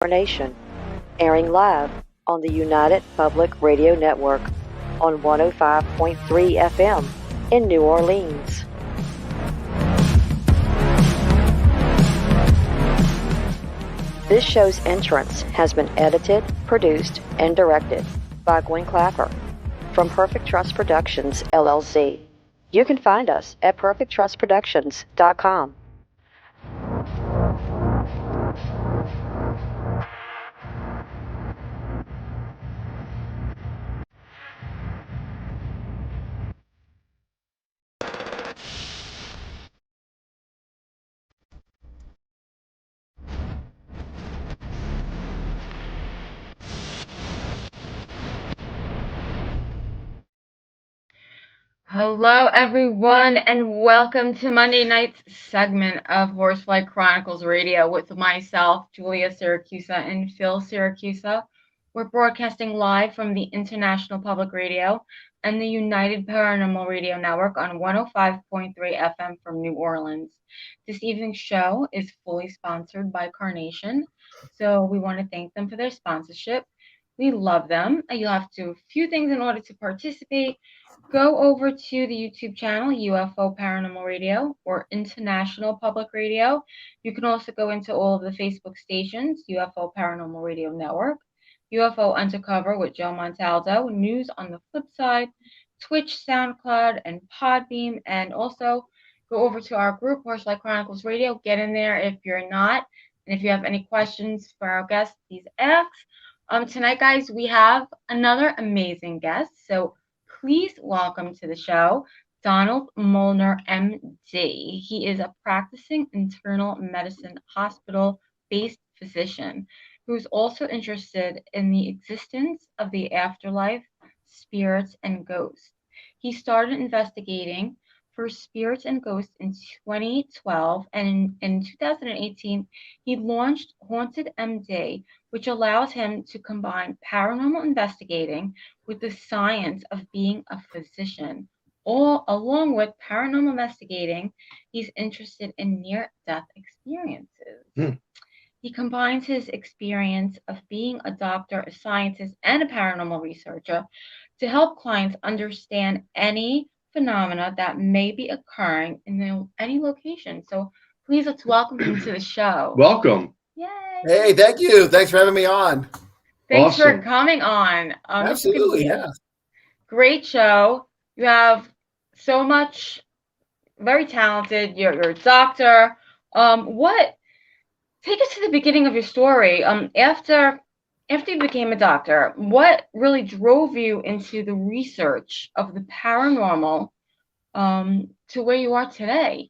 Nation, airing live on the United Public Radio Network on 105.3 FM in New Orleans. This show's entrance has been edited, produced, and directed by Gwen Clapper from Perfect Trust Productions, LLC. You can find us at perfecttrustproductions.com. Hello, everyone, and welcome to Monday night's segment of Horsefly Chronicles Radio with myself, Julia Syracusa, and Phil Syracusa. We're broadcasting live from the International Public Radio and the United Paranormal Radio Network on 105.3 FM from New Orleans. This evening's show is fully sponsored by Carnation, so we want to thank them for their sponsorship. We love them. You'll have to do a few things in order to participate. Go over to the YouTube channel, UFO Paranormal Radio or International Public Radio. You can also go into all of the Facebook stations, UFO Paranormal Radio Network, UFO Undercover with Joe Montaldo, News on the Flip Side, Twitch, SoundCloud, and Podbeam. And also go over to our group, Horsefly Chronicles Radio. Get in there if you're not. And if you have any questions for our guests, please ask. Tonight, guys, we have another amazing guest. So please welcome to the show, Donald Molnar, MD. He is a practicing internal medicine hospital-based physician who's also interested in the existence of the afterlife, spirits, and ghosts. He started investigating for spirits and ghosts in 2012, and in 2018, he launched Haunted MD, which allows him to combine paranormal investigating with the science of being a physician. All along with paranormal investigating, he's interested in near-death experiences. He combines his experience of being a doctor, a scientist, and a paranormal researcher to help clients understand any phenomena that may be occurring in any location. So please, let's welcome him to the show. Welcome. Yay. Hey, thank you. Thanks for having me on. Thanks Awesome. for coming on. Absolutely, yeah. Great show. You have so much, very talented. You're a doctor. Take us to the beginning of your story. After you became a doctor, what really drove you into the research of the paranormal to where you are today?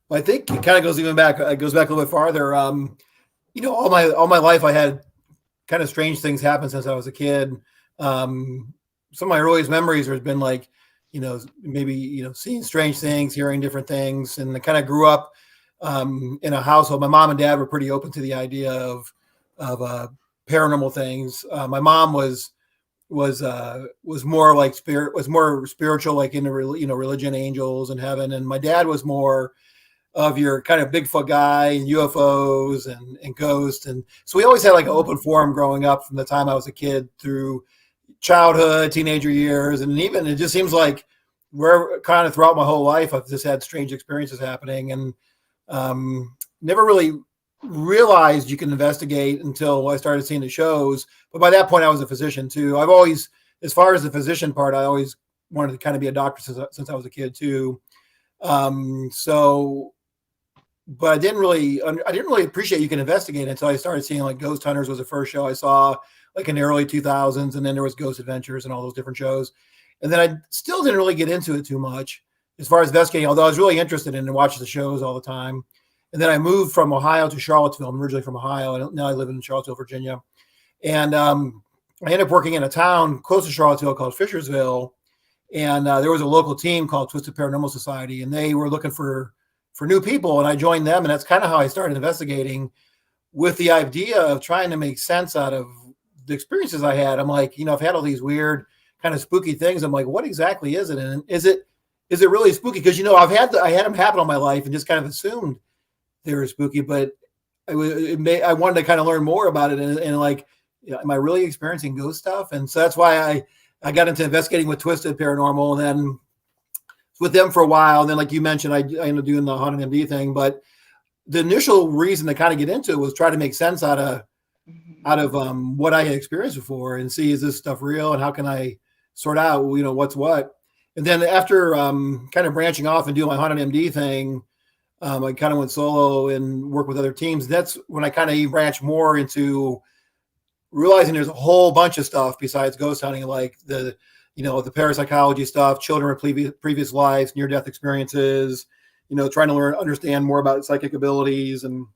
Well, I think it kind of goes back a little bit farther. All my life I had kind of strange things happen since I was a kid. Some of my earliest memories has been like, maybe seeing strange things, hearing different things, and I kind of grew up in a household. My mom and dad were pretty open to the idea of paranormal things. My mom was more like more spiritual, like into religion, angels, and heaven, and my dad was more of your kind of Bigfoot guy and UFOs and ghosts. And so we always had like an open forum growing up from the time I was a kid through childhood, teenager years. And even it just seems like where kind of throughout my whole life, I've just had strange experiences happening and never really realized you can investigate until I started seeing the shows. But by that point I was a physician too. I've always, as far as the physician part, I always wanted to kind of be a doctor since I was a kid too. But I didn't really appreciate you can investigate until I started seeing like Ghost Hunters was the first show I saw like in the early 2000s. And then there was Ghost Adventures and all those different shows. And then I still didn't really get into it too much as far as investigating, although I was really interested in watching the shows all the time. And then I moved from Ohio to Charlottesville. I'm originally from Ohio, and now I live in Charlottesville, Virginia. And I ended up working in a town close to Charlottesville called Fishersville. And there was a local team called Twisted Paranormal Society, and they were looking for new people. And I joined them, and that's kind of how I started investigating with the idea of trying to make sense out of the experiences I had. I'm like, I've had all these weird kind of spooky things. I'm like, what exactly is it? And is it really spooky? Because, I had them happen all my life and just kind of assumed they were spooky, but I wanted to kind of learn more about it, and like, am I really experiencing ghost stuff? And so that's why I got into investigating with Twisted Paranormal, and then with them for a while. And then, like you mentioned, I ended up doing the haunted MD thing. But the initial reason to kind of get into it was try to make sense out of what I had experienced before, and see, is this stuff real, and how can I sort out what's what. And then after kind of branching off and doing my haunted MD thing, I kind of went solo and worked with other teams. That's when I kind of branched more into realizing there's a whole bunch of stuff besides ghost hunting, like the parapsychology stuff, children with previous lives, near-death experiences, trying to understand more about psychic abilities, and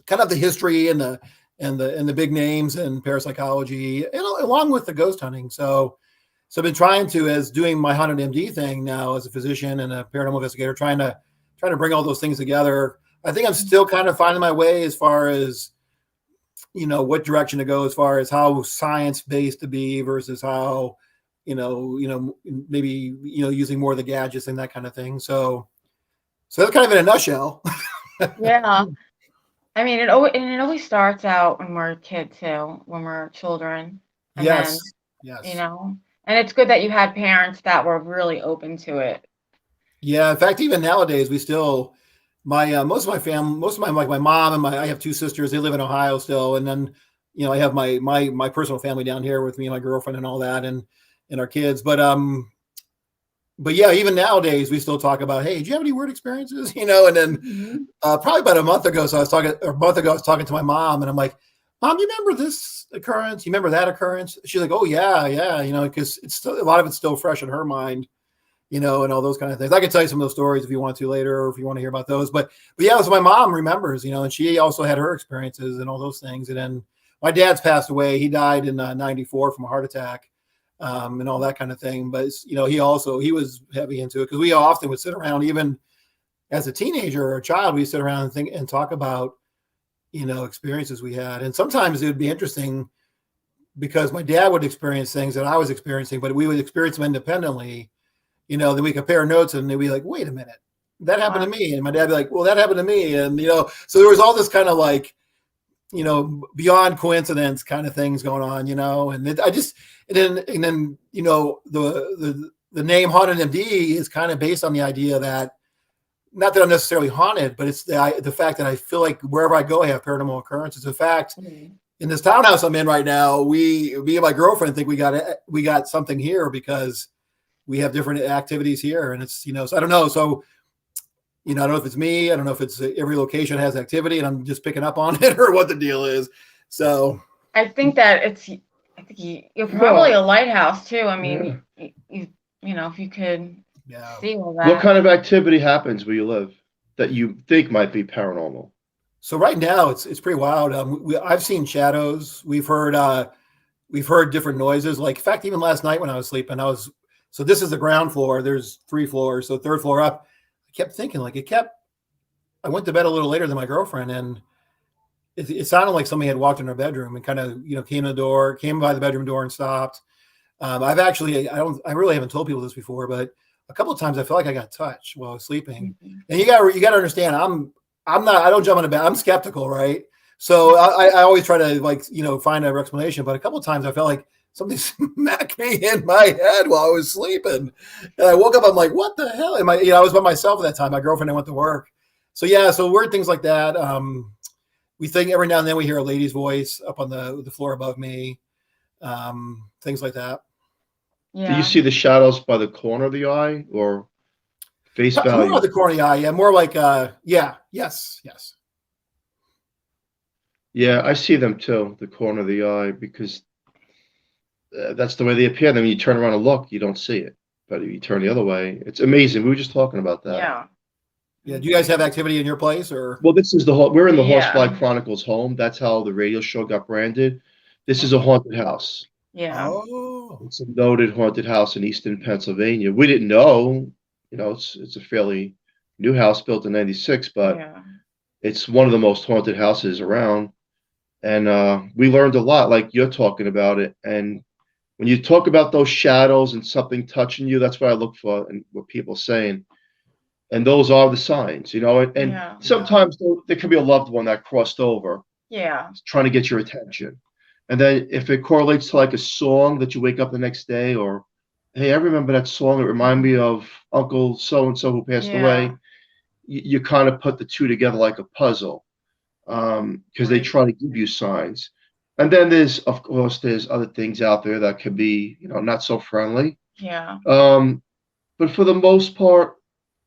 kind of the history and the big names and parapsychology, and along with the ghost hunting. So I've been trying to, as doing my haunted MD thing now as a physician and a paranormal investigator, trying to bring all those things together. I think I'm still kind of finding my way as far as, what direction to go, as far as how science-based to be versus how, maybe, using more of the gadgets and that kind of thing. So that's kind of in a nutshell. Yeah. I mean, it always starts out when we're a kid too, when we're children. And Yes. then, Yes. And it's good that you had parents that were really open to it. Yeah. In fact, even nowadays, we still, most of my family, like my mom and I have two sisters. They live in Ohio still, and then I have my personal family down here with me and my girlfriend and all that, and our kids. But yeah, even nowadays we still talk about, hey, do you have any weird experiences? And then probably about a month ago, I was talking to my mom, and I'm like, Mom, you remember this occurrence? You remember that occurrence? She's like, oh yeah, because it's still, a lot of it's still fresh in her mind, and all those kind of things. I can tell you some of those stories if you want to later, or if you want to hear about those. But yeah, so my mom remembers, and she also had her experiences and all those things. And then my dad's passed away. He died in '94 from a heart attack, and all that kind of thing. But he was heavy into it, because we often would sit around, even as a teenager or a child, we sit around and think and talk about experiences we had. And sometimes it would be interesting, because my dad would experience things that I was experiencing, but we would experience them independently. Then we compare notes, and they'd be like, wait a minute, that happened to me. And my dad would be like, well, that happened to me. And, so there was all this kind of like, beyond coincidence kind of things going on, and then the name Haunted MD is kind of based on the idea that, not that I'm necessarily haunted, but it's the fact that I feel like wherever I go, I have paranormal occurrences. In fact, in this townhouse I'm in right now, me and my girlfriend think we got something here, because we have different activities here, and it's, so I don't know. So, I don't know if it's me. I don't know if it's every location has activity and I'm just picking up on it, or what the deal is. So I think that you're probably a lighthouse too. I mean, you if you could see all that. What kind of activity happens where you live that you think might be paranormal? So right now it's pretty wild. I've seen shadows. We've heard different noises. Like, in fact, even last night when I was sleeping, so this is the ground floor. There's 3 floors. So third floor up, I kept thinking, like, I went to bed a little later than my girlfriend, and it sounded like somebody had walked in her bedroom and kind of, came by the bedroom door and stopped. I really haven't told people this before, but a couple of times I felt like I got touched while I was sleeping. And you got to understand, I don't jump on the bed. I'm skeptical, right? So I always try to find a explanation. But a couple of times I felt like something smacked me in my head while I was sleeping, and I woke up. I'm like, what the hell? I was by myself at that time. My girlfriend and I went to work. So yeah, so weird things like that. We think every now and then we hear a lady's voice up on the floor above me. Things like that. Yeah. Do you see the shadows by the corner of the eye, or face value? More of the corner of the eye, yeah. More like, yes. Yeah, I see them too, the corner of the eye, because that's the way they appear. Then when you turn around and look, you don't see it. But if you turn the other way, it's amazing. We were just talking about that. Yeah. Yeah. Do you guys have activity in your place, or? Well, this is we're in the Horsefly Chronicles home. That's how the radio show got branded. This is a haunted house. Yeah. Oh. It's a noted haunted house in Eastern Pennsylvania. We didn't know, it's a fairly new house built in '96, but it's one of the most haunted houses around. And we learned a lot, like you're talking about it. And when you talk about those shadows and something touching you, that's what I look for and what people are saying. and those are the signs, and Yeah. sometimes there could be a loved one that crossed over Yeah. trying to get your attention. And then if it correlates to like a song that you wake up the next day, or hey, I remember that song, it reminded me of Uncle so and so who passed away. You kind of put the two together like a puzzle, because they try to give you signs. And then there's other things out there that could be, not so friendly. Yeah. But for the most part,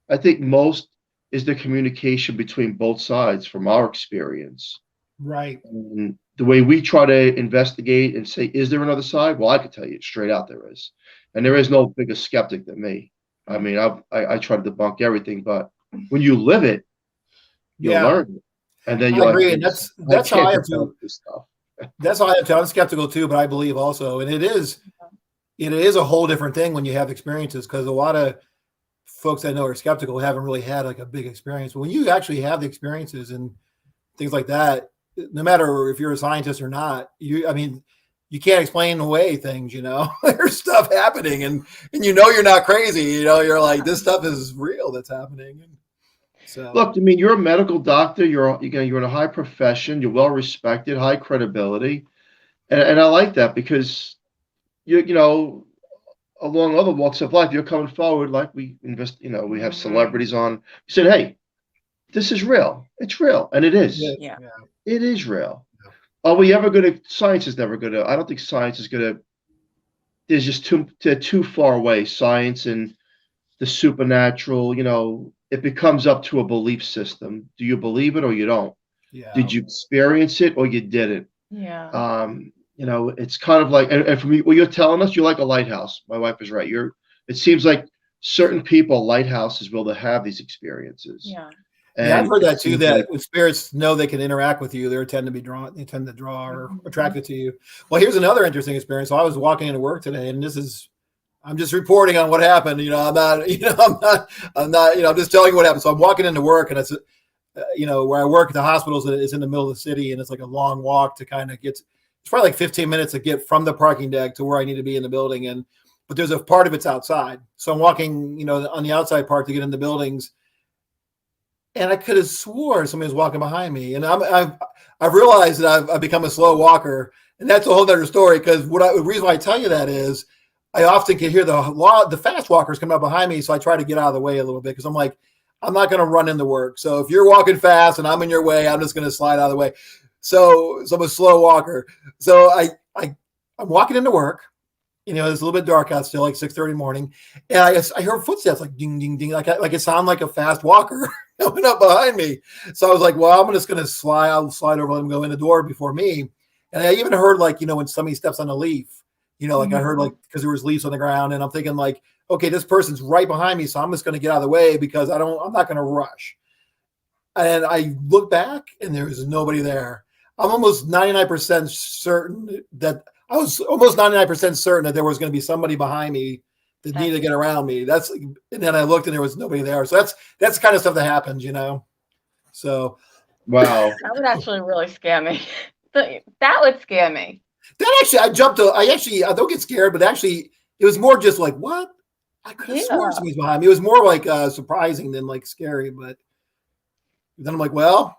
I think most is the communication between both sides from our experience. Right. And the way we try to investigate and say, is there another side? Well, I can tell you straight out there is. And there is no bigger skeptic than me. I mean, I try to debunk everything, but when you live it, you learn it. And then you're I agree, like, and that's how I have to. This stuff. That's how I have to. I'm skeptical too, but I believe also, and it is a whole different thing when you have experiences, because a lot of folks I know are skeptical haven't really had like a big experience. But when you actually have the experiences and things like that, no matter if you're a scientist or not, you can't explain away things, there's stuff happening, and you're not crazy, you're like, this stuff is real that's happening. And so look, I mean, you're a medical doctor, you're in a high profession, you're well respected, high credibility. And I like that, because along other walks of life, you're coming forward, like we invest, we have celebrities on. You said, hey, this is real. It's real. And it is. Yeah. It is real. Are we ever going to, science is never going to, I don't think science is going to, there's just they're too far away. Science and the supernatural, it becomes up to a belief system. Do you believe it or you don't? Yeah. Did you experience it or you didn't? Yeah. It's kind of like, and for me, what you're telling us, you're like a lighthouse. My wife is right. It seems like certain people, lighthouses, will have these experiences. Yeah. And I've heard that too, that when spirits know they can interact with you, they tend to draw or attracted to you. Well, here's another interesting experience. So I was walking into work today, and I'm just reporting on what happened. I'm not, I'm just telling you what happened. So I'm walking into work, and it's, where I work at the hospitals, it's in the middle of the city, and it's like a long walk to kind of get, it's probably like 15 minutes to get from the parking deck to where I need to be in the building. But there's a part of it's outside. So I'm walking, on the outside part to get in the buildings. And I could have swore somebody was walking behind me. And I've realized that I've become a slow walker. And that's a whole other story, because the reason why I tell you that is I often can hear the fast walkers come up behind me. So I try to get out of the way a little bit, because I'm like, I'm not going to run into work. So if you're walking fast and I'm in your way, I'm just going to slide out of the way. So I'm a slow walker. So I'm walking into work. It's a little bit dark out still, like 6:30 in the morning. And I heard footsteps like ding, ding, ding. Like it sounded like a fast walker coming up behind me. So I was like, well, I'm just going to slide. I'll slide over, let him go in the door before me. And I even heard like, when somebody steps on a leaf, like I heard like, because there was leaves on the ground, and I'm thinking like, okay, this person's right behind me. So I'm just going to get out of the way, because I'm not going to rush. And I look back, and there was nobody there. I'm almost 99% certain that there was going to be somebody behind me that needed to get around me. And then I looked, and there was nobody there. So that's the kind of stuff that happens, So wow, that would actually really scare me. That would scare me. That actually, I don't get scared, but actually, it was more just like, what? I could have sworn somebody's behind me. It was more like surprising than like scary. But then I'm like, well,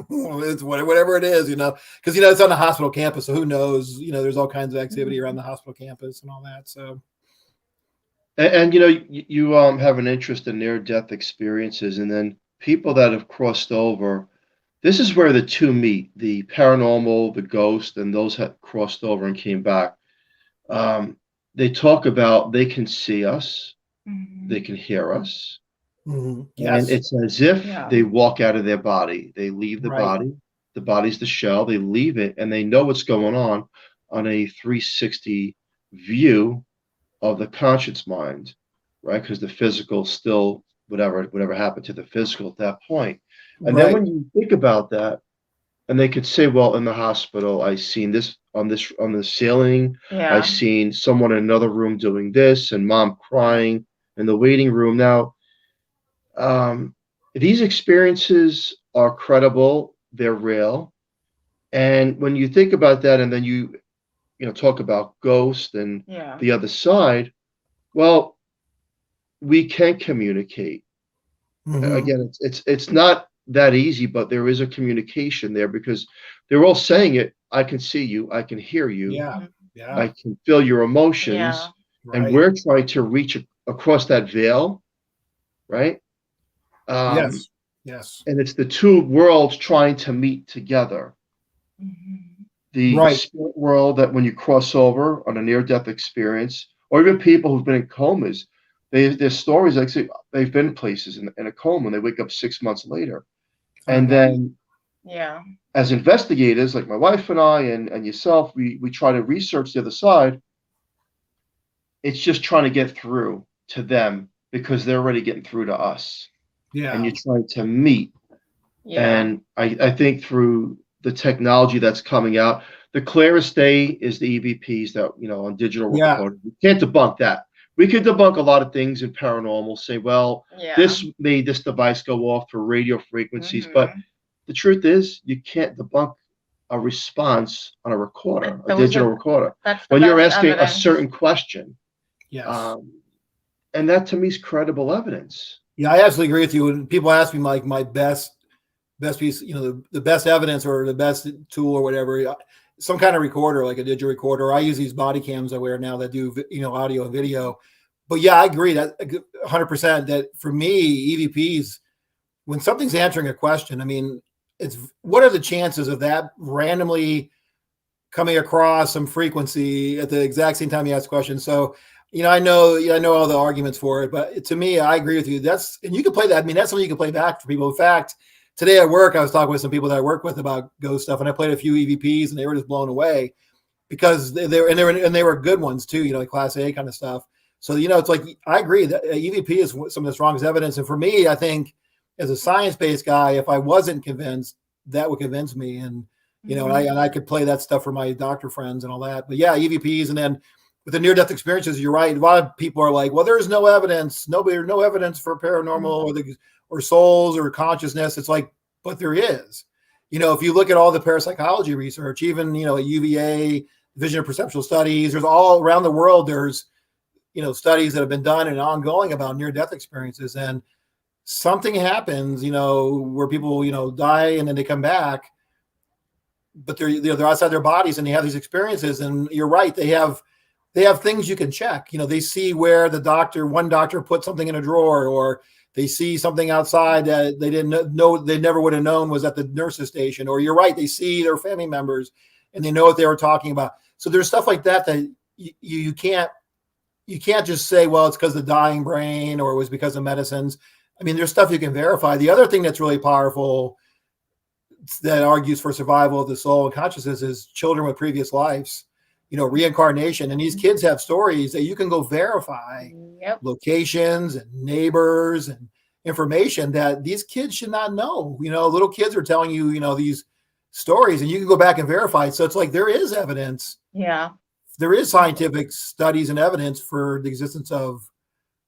it's whatever it is, because it's on the hospital campus, so who knows? There's all kinds of activity around the hospital campus and all that. So, and you have an interest in near-death experiences, and then people that have crossed over. This is where the two meet: the paranormal, the ghost, and those that crossed over and came back. They talk about they can see us, they can hear us. Mm-hmm. Yes. And it's as if they walk out of their body. They leave the body. The body's the shell. They leave it, and they know what's going on a 360 view of the conscious mind, right? Because the physical still, whatever happened to the physical at that point. And then when you think about that, and they could say, well, in the hospital, I seen this on the ceiling. Yeah. I seen someone in another room doing this, and mom crying in the waiting room. Now, these experiences are credible, they're real. And when you think about that, and then you talk about ghosts and the other side, well, we can communicate. Again, it's not that easy, but there is a communication there because they're all saying it. I can see you, I can hear you, Yeah. Yeah. I can feel your emotions, Yeah. and Right. we're trying to reach across that veil, right? Um, Yes. Yes. and it's the two worlds trying to meet together. The Right. spirit world, that when you cross over on a near-death experience, or even people who've been in comas, their stories like say they've been places in a coma and they wake up 6 months later. Find And out. then Yeah. as investigators, like my wife and I and yourself, we try to research the other side. It's just trying to get through to them because they're already getting through to us. And Yeah. you're trying to meet. Yeah. And I think through the technology that's coming out, the clearest day is the EVPs that, on digital Yeah. recording. We can't debunk that. We could debunk a lot of things in paranormal, say, well, Yeah. this made this device go off for radio frequencies. But the truth is, you can't debunk a response on a recorder, a digital recorder, That's the when you're best asking a evidence. certain question. Yes. And that to me is credible evidence. Yeah, I absolutely agree with you. When people ask me like my best piece, the best evidence or the best tool or whatever, some kind of recorder, like a digital recorder. I use these body cams I wear now that do, audio and video. But yeah, I agree that 100% that for me, EVPs, when something's answering a question, I mean, what are the chances of that randomly coming across some frequency at the exact same time you ask questions? So, I know all the arguments for it, but to me, I agree with you. And you can play that. I mean, that's something you can play back for people. In fact, today at work, I was talking with some people that I work with about ghost stuff, and I played a few EVPs, and they were just blown away because they were good ones too. Like Class A kind of stuff. So it's like I agree that EVP is some of the strongest evidence, and for me, I think as a science-based guy, if I wasn't convinced, that would convince me, and and I could play that stuff for my doctor friends and all that. But yeah, EVPs, and then with the near-death experiences, you're right. A lot of people are like, well, there's no evidence, no evidence for paranormal or souls or consciousness. It's like, but there is. If you look at all the parapsychology research, even at UVA, vision and perceptual studies, there's all around the world. There's studies that have been done and ongoing about near-death experiences, and something happens, where people die and then they come back, but they're outside their bodies and they have these experiences. And you're right, they have things you can check. They see where one doctor put something in a drawer, or they see something outside that they didn't know, they never would have known was at the nurse's station. Or you're right, they see their family members and they know what they were talking about. So there's stuff like that you can't just say, well, it's because of the dying brain or it was because of medicines. I mean, there's stuff you can verify. The other thing that's really powerful that argues for survival of the soul and consciousness is children with previous lives. Reincarnation. And these kids have stories that you can go verify, locations and neighbors and information that these kids should not know. Little kids are telling you, these stories, and you can go back and verify it. So it's like there is evidence. Yeah. There is scientific studies and evidence for the existence of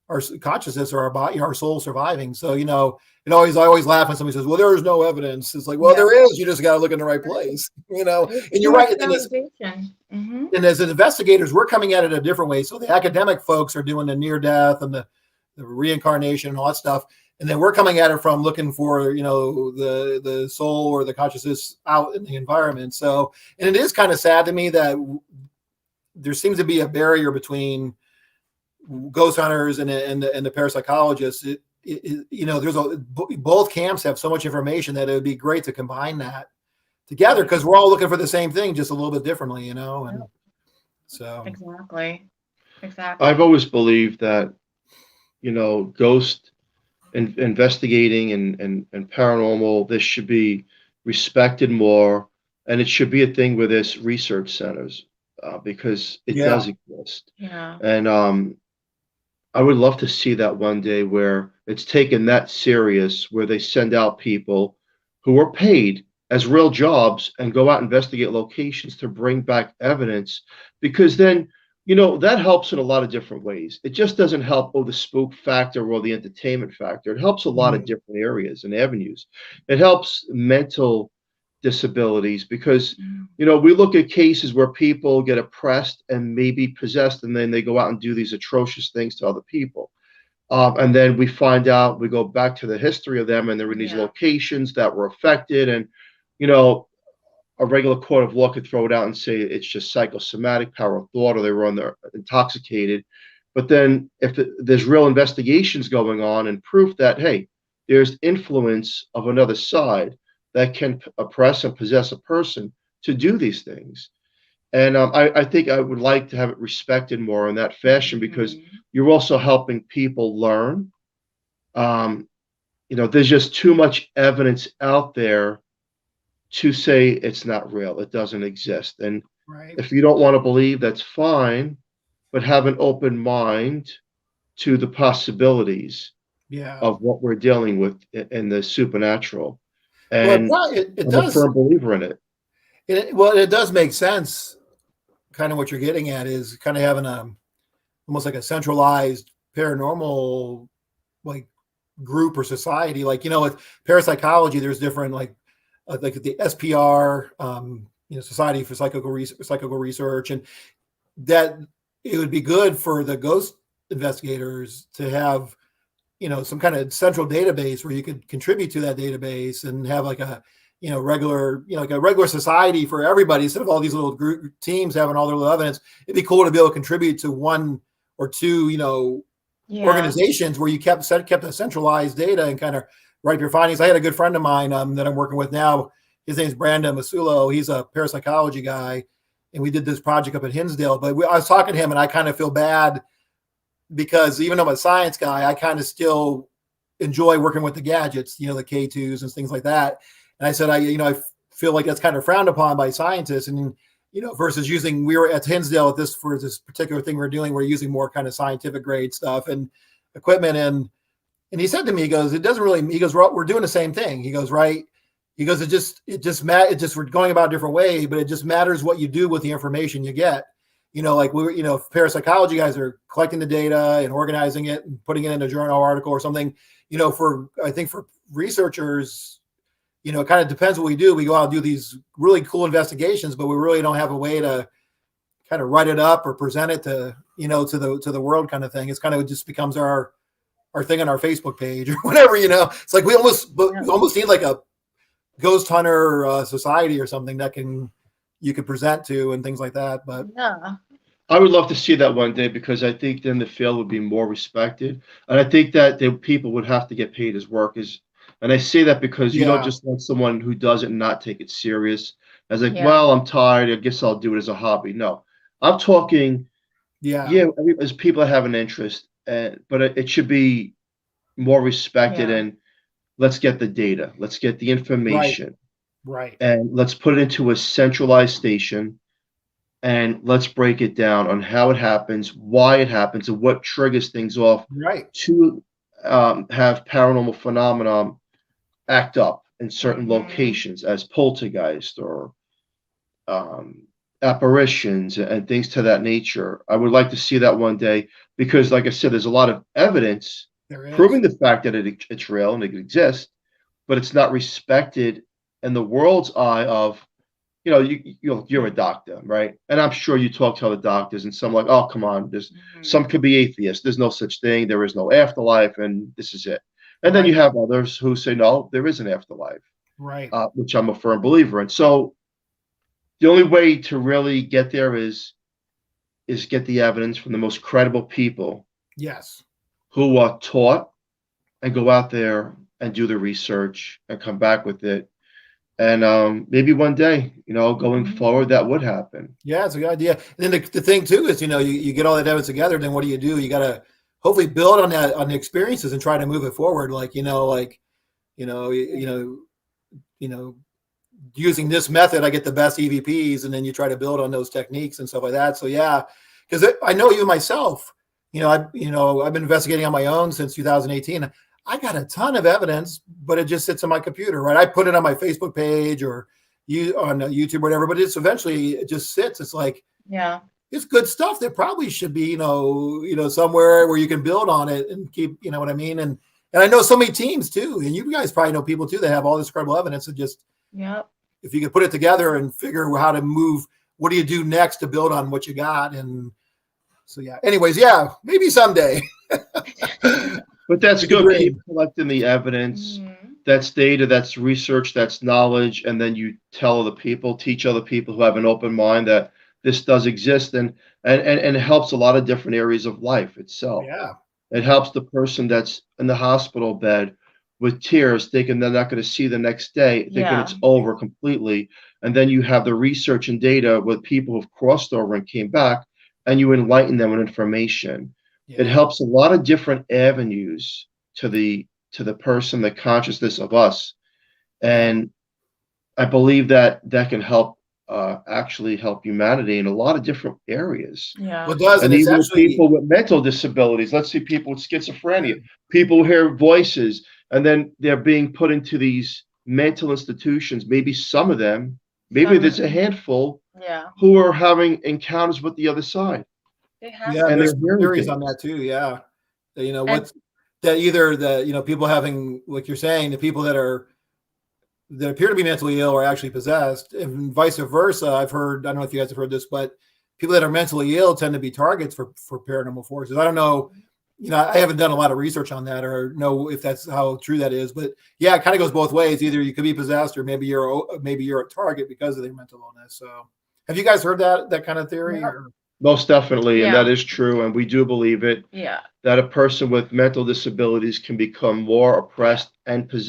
our consciousness or our body, our soul surviving. So, I always laugh when somebody says, well, there is no evidence. It's like, well, there is, you just got to look in the right place, and you're right. And as investigators, we're coming at it a different way. So the academic folks are doing the near death and the reincarnation and all that stuff. And then we're coming at it from looking for, the soul or the consciousness out in the environment. So, and it is kind of sad to me that there seems to be a barrier between ghost hunters and the parapsychologists. Both camps have so much information that it would be great to combine that together, because we're all looking for the same thing, just a little bit differently, and so exactly. I've always believed that ghost investigating and paranormal, this should be respected more, and it should be a thing where there's research centers, because it does exist. And I would love to see that one day where it's taken that serious, where they send out people who are paid as real jobs and go out and investigate locations to bring back evidence, because then, that helps in a lot of different ways. It just doesn't help, the spook factor or the entertainment factor. It helps a lot of different areas and avenues. It helps mental disabilities, because we look at cases where people get oppressed and maybe possessed, and then they go out and do these atrocious things to other people. And then we find out, we go back to the history of them, and they're in these locations that were affected. And, you know, a regular court of law could throw it out and say it's just psychosomatic, power of thought, or they were intoxicated. But then if there's real investigations going on and proof that, hey, there's influence of another side that can oppress and possess a person to do these things. And I think I would like to have it respected more in that fashion, because you're also helping people learn. You know, there's just too much evidence out there to say it's not real. It doesn't exist. And if you don't want to believe, that's fine, but have an open mind to the possibilities of what we're dealing with in the supernatural. And I'm a firm believer in it. It does make sense. Kind of what you're getting at is kind of having almost like a centralized paranormal like group or society. Like, you know, with parapsychology, there's different like the SPR, you know, Society for Psychical Research, and that it would be good for the ghost investigators to have, you know, some kind of central database where you could contribute to that database and have like a, you know, regular, you know, like a regular society for everybody instead of all these little group teams having all their little evidence. It'd be cool to be able to contribute to one or two, you know, organizations where you kept a centralized data and kind of write your findings. I had a good friend of mine that I'm working with now. His name's Brandon Masulo. He's a parapsychology guy, and we did this project up at Hinsdale. But I was talking to him, and I kind of feel bad because even though I'm a science guy, I kind of still enjoy working with the gadgets, you know, the K2s and things like that. And I said, I feel like that's kind of frowned upon by scientists, and, you know, versus we were at Hinsdale for this particular thing we're doing, we're using more kind of scientific grade stuff and equipment. And he said to me, he goes, it doesn't really, he goes, we're doing the same thing. He goes, right. He goes, we're going about a different way, but it just matters what you do with the information you get. You know, like parapsychology guys are collecting the data and organizing it and putting it in a journal article or something, you know, I think for researchers, you know, it kind of depends what we do. We go out and do these really cool investigations, but we really don't have a way to kind of write it up or present it to, you know, to the world kind of thing. It's kind of just becomes our thing on our Facebook page or whatever, you know. It's like we almost need like a ghost hunter society or something that you could present to and things like that. But I would love to see that one day, because I think then the field would be more respected, and I think that the people would have to get paid as work is. And I say that because you don't just want someone who doesn't not take it serious as like, well, I'm tired, I guess I'll do it as a hobby. No, I'm talking, as people that have an interest, but it should be more respected. And let's get the data, let's get the information, right, and let's put it into a centralized station, and let's break it down on how it happens, why it happens, and what triggers things off to have paranormal phenomenon act up in certain locations as poltergeist or apparitions and things to that nature. I would like to see that one day, because like I said, there's a lot of evidence proving the fact that it's real and it exists, but it's not respected in the world's eye of, you know, you're a doctor, right? And I'm sure you talk to other doctors, and some like, oh, come on, there's some could be atheists. There's no such thing. There is no afterlife, and this is it. And then you have others who say, no, there is an afterlife, which I'm a firm believer in. So the only way to really get there is get the evidence from the most credible people, who are taught, and go out there and do the research and come back with it. And maybe one day, you know, going forward, that would happen. Yeah, it's a good idea. And then the thing too is, you know, you get all that evidence together. Then what do? You got to hopefully build on the experiences and try to move it forward. Like, using this method, I get the best EVPs, and then you try to build on those techniques and stuff like that. So yeah, because I know you myself. I've been investigating on my own since 2018. I got a ton of evidence, but it just sits on my computer, right? I put it on my Facebook page or on YouTube or whatever, but it just sits. It's like, it's good stuff that probably should be, somewhere where you can build on it and keep, you know what I mean? And I know so many teams too, and you guys probably know people too that have all this credible evidence, and just, if you could put it together and figure how to move, what do you do next to build on what you got? And so, anyways, maybe someday. But that's It's a good. Keep dream. collecting the evidence. Mhm. That's data, that's research, that's knowledge, and then you tell other people, teach other people who have an open mind that this does exist, and it helps a lot of different areas of life itself. Yeah. It Yeah. helps the person that's in the hospital bed with tears, thinking they're not going to see the next day, thinking Yeah. it's over completely. And then you have the research and data with people who've crossed over and came back, and you enlighten them with information. It Yeah. helps a lot of different avenues to the person, the consciousness of us. And I believe that that can help actually help humanity in a lot of different areas. Yeah. Well, it does, and And it's even with actually people with mental disabilities, let's see people with schizophrenia, people who hear voices, and then they're being put into these mental institutions. Maybe some of them, maybe Some, there's a handful yeah, who are having encounters with the other side, they have yeah. to. and There's they're some hearing theories on things. that too. Yeah. That, And what's that either the people having, like you're saying, the people that appear to be mentally ill are actually possessed, and vice versa. I've heard. I don't know if you guys have heard this, but people that are mentally ill tend to be targets for paranormal forces. I don't know. I haven't done a lot of research on that or know if that's how true that is, but yeah, it kind of goes both ways. Either you could be possessed, or maybe you're a target because of their mental illness. So, have you guys heard that kind of theory? yeah, Or Most definitely, and yeah, that is true, and we do believe it. yeah, That a person with mental disabilities can become more oppressed and well,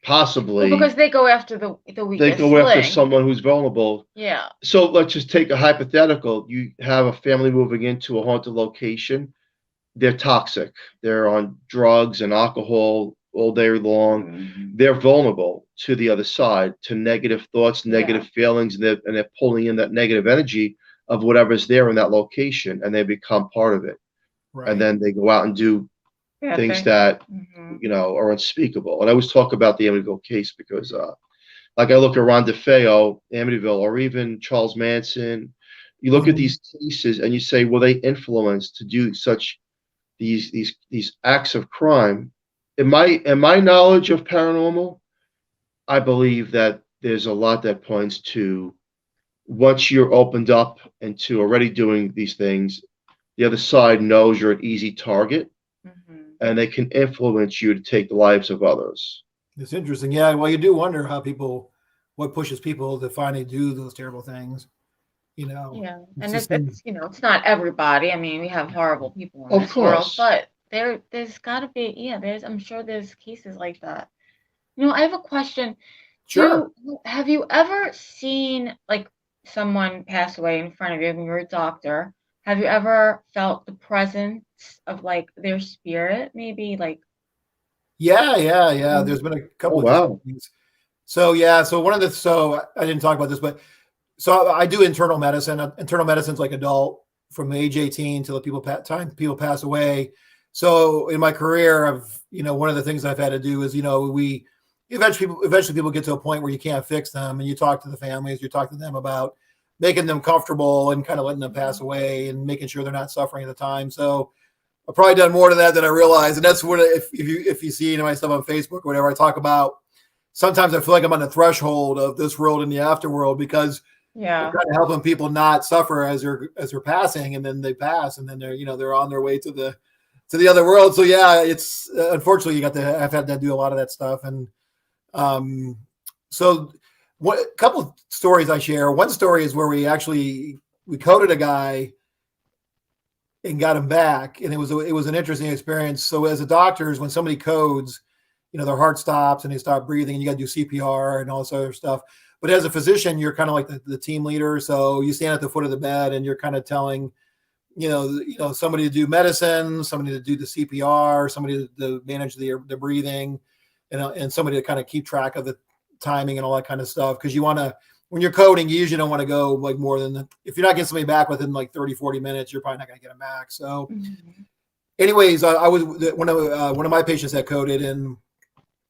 possibly because they go after the they weakest go after link. someone who's vulnerable. Yeah. So let's just take a hypothetical. You have a family moving into a haunted location. They're toxic. They're on drugs and alcohol all day long. Mhm. They're vulnerable to the other side, to negative thoughts, Yeah. negative feelings, and they're pulling in that negative energy of whatever's there in that location, and they become part of it. And right? then they go out and do Yeah. things that Mhm. are unspeakable. And I always talk about the Amityville case because like I look at Ron DeFeo, Amityville, or even Charles Manson. You look at Mhm. these cases and you say, were they influenced to do such these acts of crime? In my knowledge of paranormal, I believe that there's a lot that points to once you're opened up into already doing these things, the other side knows you're an easy target Mhm. and they can influence you to take the lives of others. It's interesting. Yeah. Well, you do wonder what pushes people to finally do those terrible things. Yeah, It's and just it's not everybody. I mean, we have horrible people in Of this world, course. but there's got to be, yeah, I'm sure there's cases like that. I have a question. sure. Have you ever seen like someone pass away in front of you and you're a doctor? Have you ever felt the presence of like their spirit, maybe like, Yeah. Yeah. Yeah. um, There's been a Oh couple of different wow. things. So yeah. So I didn't talk about this, but so I do internal medicine. Internal medicine's like adult from age 18 till time people pass away. So in my career, one of the things I've had to do is, we eventually people get to a point where you can't fix them, and you talk to the families, you talk to them about making them comfortable and kind of letting them pass away and making sure they're not suffering at the time. So I've probably done more to that than I realize. And that's what, if you see my stuff on Facebook or whatever, I talk about, sometimes I feel like I'm on the threshold of this world and the afterworld, because I'm yeah, kind of helping people not suffer as they're passing, and then they pass, and then they're on their way to the other world. So yeah, it's unfortunately I've had to do a lot of that stuff, and so what a couple of stories I share. One story is where we coded a guy and got him back, and it was an interesting experience. So as a doctors, when somebody codes, their heart stops and they stop breathing, and you got to do CPR and all this other stuff. But as a physician, you're kind of like the team leader. So you stand at the foot of the bed and you're kind of telling, somebody to do medicine, somebody to do the CPR, somebody to manage the breathing, and somebody to kind of keep track of the timing and all that kind of stuff. Because when you're coding, you usually don't want to go like more than, if you're not getting somebody back within like 30, 40 minutes, you're probably not going to get them back. So anyways, I was one of my patients that coded, and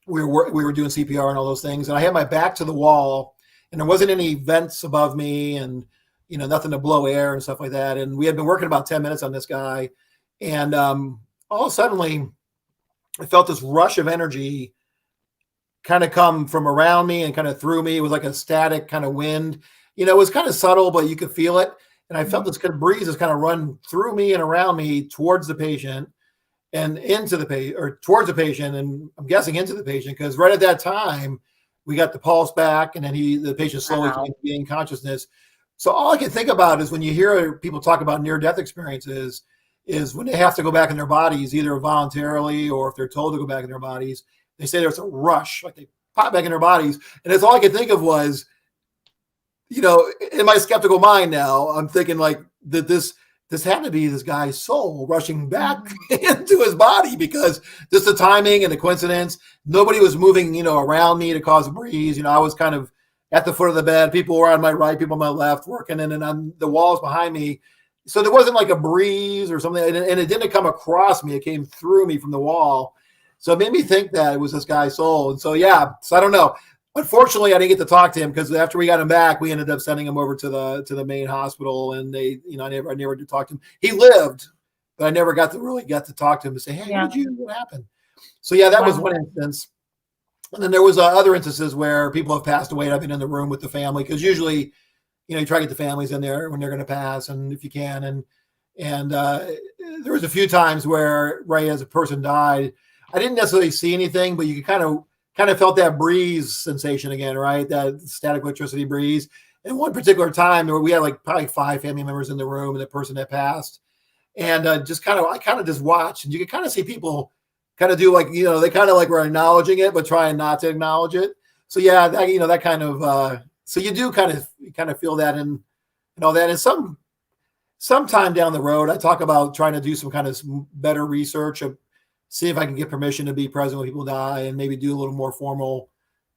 we were doing CPR and all those things, and I had my back to the wall, and there wasn't any vents above me, and nothing to blow air and stuff like that. And we had been working about 10 minutes on this guy, and all suddenly I felt this rush of energy kind of come from around me and kind of through me. It was like a static kind of wind. It was kind of subtle, but you could feel it. And I felt this kind of breeze just kind of run through me and around me towards the patient. and into the patient or towards the patient, and I'm guessing into the patient, because right at that time we got the pulse back, and then the patient slowly gained consciousness. So all I can think about is when you hear people talk about near-death experiences, is when they have to go back in their bodies, either voluntarily or if they're told to go back in their bodies, they say there's a rush, like they pop back in their bodies. And that's all I could think of was, in my skeptical mind now, I'm thinking like that this had to be this guy's soul rushing back into his body, because just the timing and the coincidence. Nobody was moving, around me to cause a breeze. I was kind of at the foot of the bed. People were on my right, people on my left working, and then on the walls behind me. So there wasn't like a breeze or something, and it didn't come across me. It came through me from the wall. So it made me think that it was this guy's soul. And so, I don't know. Unfortunately, I didn't get to talk to him, because after we got him back, we ended up sending him over to the main hospital, and they, I never did talk to him. He lived, but I never got to talk to him to say, hey, what happened? So that was one instance. And then there was other instances where people have passed away, and I've been in the room with the family, because usually, you try to get the families in there when they're going to pass, and if you can. And there was a few times where right as a person died, I didn't necessarily see anything, but you kind of felt that breeze sensation again, right? That static electricity breeze. And one particular time where we had like probably 5 family members in the room, and the person that passed, and I kind of just watched, and you could kind of see people kind of do like, they kind of like were acknowledging it, but trying not to acknowledge it. So that kind of, so you do kind of feel that, and all that. And sometime down the road, I talk about trying to do some kind of better research of see if I can get permission to be present when people die, and maybe do a little more formal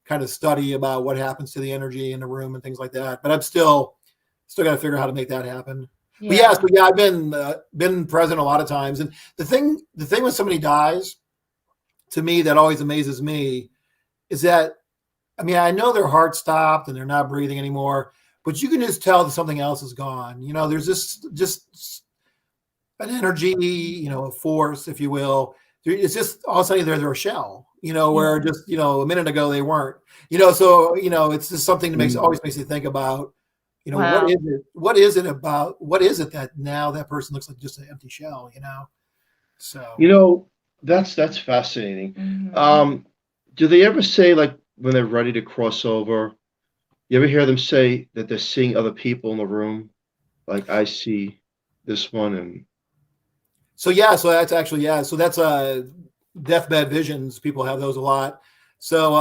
kind of study about what happens to the energy in the room and things like that. But I'm still got to figure out how to make that happen. Yeah. But I've been present a lot of times. And the thing when somebody dies, to me, that always amazes me is that, I know their heart stopped and they're not breathing anymore, but you can just tell that something else is gone. There's just an energy, a force, if you will. It's just all of a sudden they're a shell, where just, a minute ago they weren't, so, it's just something that always makes you think about, what is it that now that person looks like just an empty shell, So, that's fascinating. Do they ever say, like, when they're ready to cross over, you ever hear them say that they're seeing other people in the room? Like, I see this one, and so that's actually, so that's deathbed visions. People have those a lot. So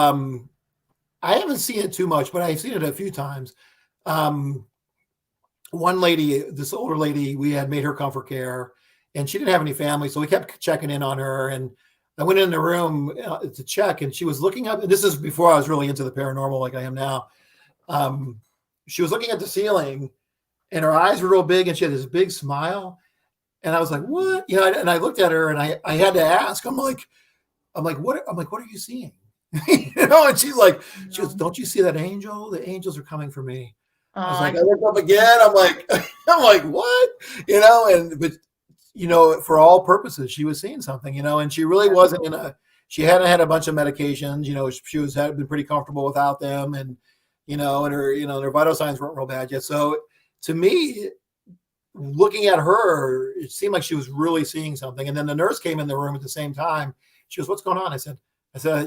I haven't seen it too much, but I've seen it a few times. One lady, this older lady, we had made her comfort care, and she didn't have any family, so we kept checking in on her. And I went in the room to check, and she was looking up, and this is before I was really into the paranormal like I am now. She was looking at the ceiling, and her eyes were real big, and she had this big smile. And I was like, what? And I looked at her, and I had to ask, I'm like, what are you seeing? And she's like, she goes, don't you see that angel? The angels are coming for me. I was like, I looked up again. I'm like, what? But for all purposes, she was seeing something, and she really wasn't she hadn't had a bunch of medications, she had been pretty comfortable without them, and, and her vital signs weren't real bad yet. So to me, looking at her, it seemed like she was really seeing something. And then the nurse came in the room at the same time. She goes, what's going on? I said,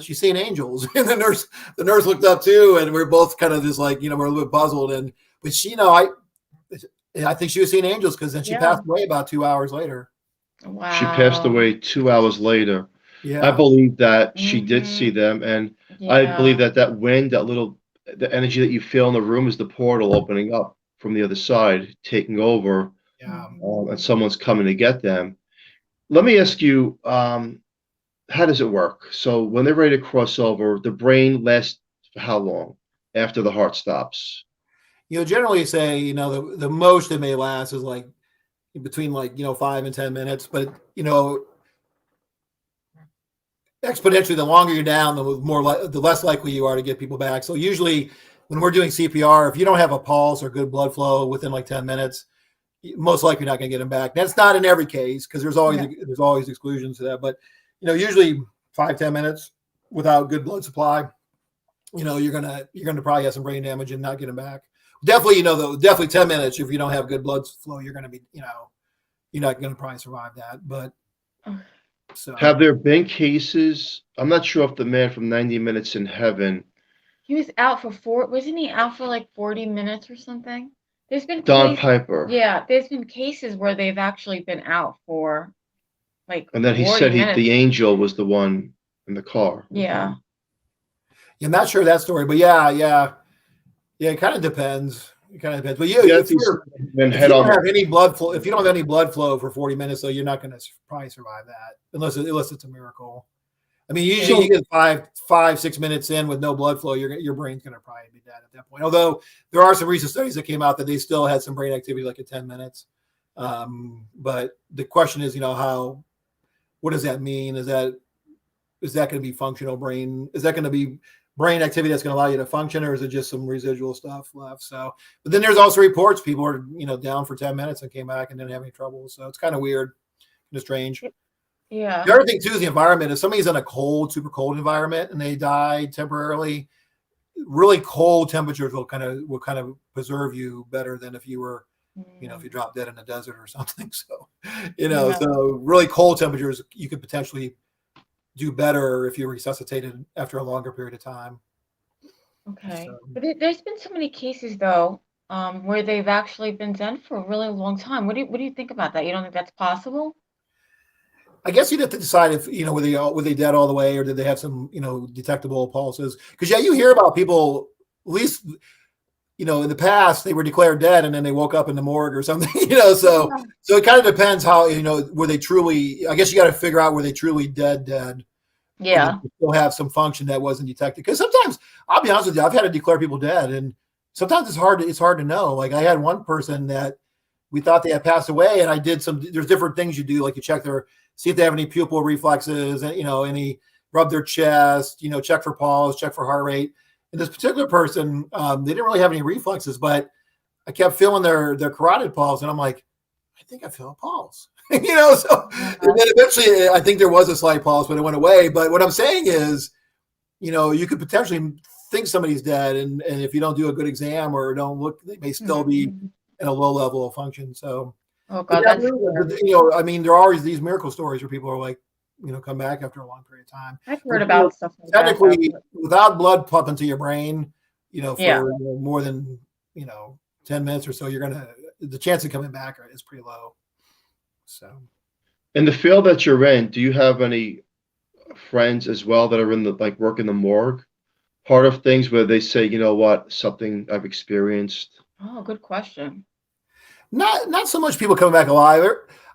she's seeing angels. And the nurse looked up too, and we're both kind of just like, we're a little bit puzzled. But she, I think she was seeing angels, because then she passed away about 2 hours later. Wow. She passed away 2 hours later. Yeah. I believe that she did see them, and I believe that wind, the energy that you feel in the room is the portal opening up from the other side, taking over, and someone's coming to get them. Let me ask you, how does it work? So when they're ready to cross over, the brain lasts for how long after the heart stops? Generally say, the most it may last is like between 5 and 10 minutes, but exponentially, the longer you're down, the less likely you are to get people back. So usually when we're doing CPR, if you don't have a pulse or good blood flow within 10 minutes, most likely you're not going to get them back. That's not in every case, because there's always exclusions to that. But usually 5-10 minutes without good blood supply, you're gonna probably have some brain damage and not get them back. Definitely, definitely 10 minutes. If you don't have good blood flow, you're going to be, you're not going to probably survive that. But So Have there been cases? I'm not sure if the man from 90 Minutes in Heaven, He was out for wasn't he out for like 40 minutes or something? There's been Don Piper, yeah, there's been cases where they've actually been out for like and then he 40 said minutes. the angel was the one in the car. Yeah. I'm not sure of that story, but yeah, it kind of depends. But if you don't have any blood flow, if you don't have any blood flow for 40 minutes, though, you're not going to probably survive that unless it's a miracle. I mean, usually you get 5-6 minutes in with no blood flow, your brain's going to probably be dead at that point. Although there are some recent studies that came out that they still had some brain activity like at 10 minutes. But the question is, what does that mean? Is that going to be functional brain? Is that going to be brain activity that's going to allow you to function, or is it just some residual stuff left? So, but then there's also reports people are, down for 10 minutes and came back and didn't have any trouble. So it's kind of weird and strange. Yeah. The other thing too is the environment. If somebody's in a super cold environment and they die temporarily, really cold temperatures will kind of preserve you better than if you were, if you drop dead in the desert or something. So, so really cold temperatures, you could potentially do better if you're resuscitated after a longer period of time. Okay. So, but there's been so many cases though, where they've actually been dead for a really long time. What do you think about that? You don't think that's possible? I guess you'd have to decide if, were they dead all the way, or did they have some, detectable pulses? Because you hear about people, at least, in the past, they were declared dead and then they woke up in the morgue or something, so it kind of depends how, were they truly, I guess you got to figure out, were they truly dead? Yeah. Still have some function that wasn't detected. Because sometimes, I'll be honest with you, I've had to declare people dead, and sometimes it's hard to know. Like I had one person that we thought they had passed away, and I did there's different things you do, like you check see if they have any pupil reflexes, and any rub their chest, check for pulse, check for heart rate. And this particular person, they didn't really have any reflexes, but I kept feeling their carotid pulse, and I'm like, I think I feel a pulse, so and then eventually I think there was a slight pulse, but it went away. But what I'm saying is, you could potentially think somebody's dead, and if you don't do a good exam or don't look, they may still be in a low level of function. So, oh God, I mean, there are always these miracle stories where people are like, come back after a long period of time. I've heard about stuff like technically, that. Without blood pumping to your brain, for more than 10 minutes or so, the chance of coming back is pretty low. So, in the field that you're in, do you have any friends as well that are in the work in the morgue? Part of things where they say, something I've experienced. Oh, good question. Not so much people coming back alive.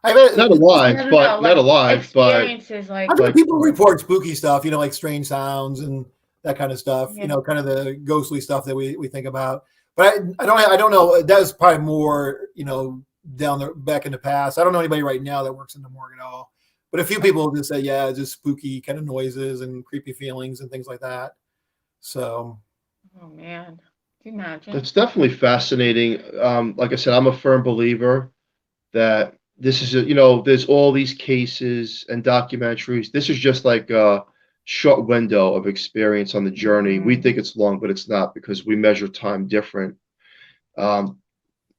Not alive, but experiences like people report spooky stuff, like strange sounds and that kind of stuff. Kind of the ghostly stuff that we think about. But I don't know. That's probably more, back in the past. I don't know anybody right now that works in the morgue at all. But a few people just say, yeah, just spooky kind of noises and creepy feelings and things like that. So. Oh man. Imagine. That's definitely fascinating. Like I said, I'm a firm believer that this is there's all these cases and documentaries. This is just like a short window of experience on the journey. We think it's long, but it's not, because we measure time different than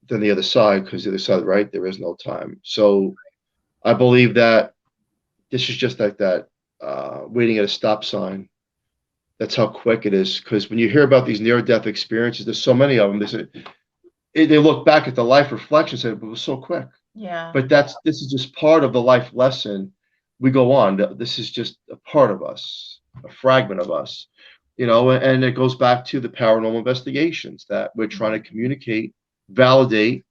the other side, because the other side, right, there is no time. So I believe that this is just like that waiting at a stop sign. That's how quick it is. Because when you hear about these near-death experiences, there's so many of them. They look back at the life reflection and say, "It was so quick." Yeah. But this is just part of the life lesson. We go on. This is just a part of us, a fragment of us, and it goes back to the paranormal investigations that we're trying to communicate, validate,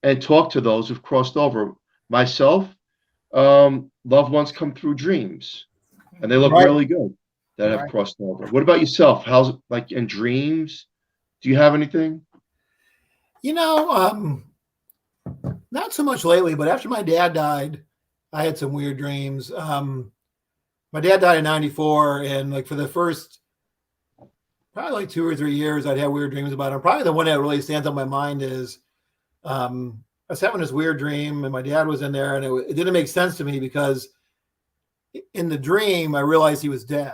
and talk to those who've crossed over. Myself, loved ones come through dreams, and they look really good. That have crossed over. What about yourself? How's it like in dreams? Do you have anything? Not so much lately, but after my dad died, I had some weird dreams. My dad died in 94, and for the first probably 2 or 3 years, I'd have weird dreams about him. Probably the one that really stands on my mind is I was having this weird dream, and my dad was in there, and it didn't make sense to me because in the dream, I realized he was dead.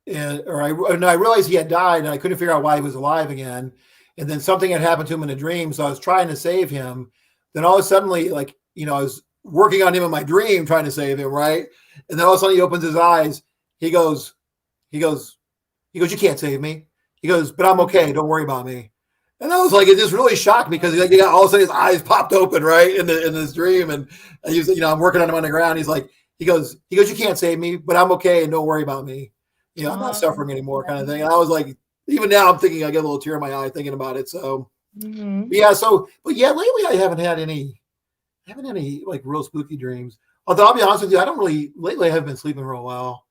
I realized he had died, and I couldn't figure out why he was alive again. And then something had happened to him in a dream, so I was trying to save him. Then all of a sudden, I was working on him in my dream, trying to save him, right? And then all of a sudden he opens his eyes. He goes, you can't save me. He goes, but I'm okay. Don't worry about me. And I was like, it just really shocked me because he got all of a sudden his eyes popped open, right, in this dream. And he was, I'm working on him on the ground. He's like, he goes, you can't save me, but I'm okay, and don't worry about me. I'm not suffering anymore, kind of thing. And I was like, even now I'm thinking, I get a little tear in my eye thinking about it. So but lately I haven't had any like real spooky dreams. Although I'll be honest with you, lately I haven't been sleeping real well.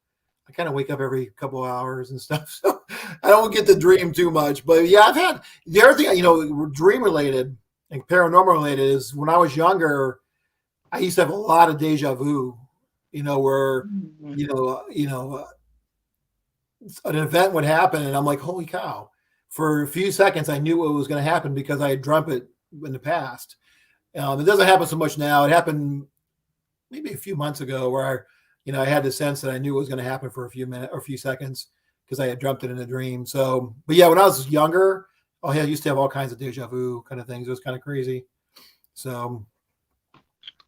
I kind of wake up every couple of hours and stuff. So I don't get to dream too much. But yeah, I've had the other thing, dream related and paranormal related is when I was younger, I used to have a lot of deja vu, where, an event would happen and I'm like, holy cow. For a few seconds, I knew what was going to happen because I had dreamt it in the past. It doesn't happen so much now. It happened maybe a few months ago where I had the sense that I knew it was going to happen for a few minutes or a few seconds because I had dreamt it in a dream. So, but yeah, when I was younger, I used to have all kinds of deja vu kind of things. It was kind of crazy. So,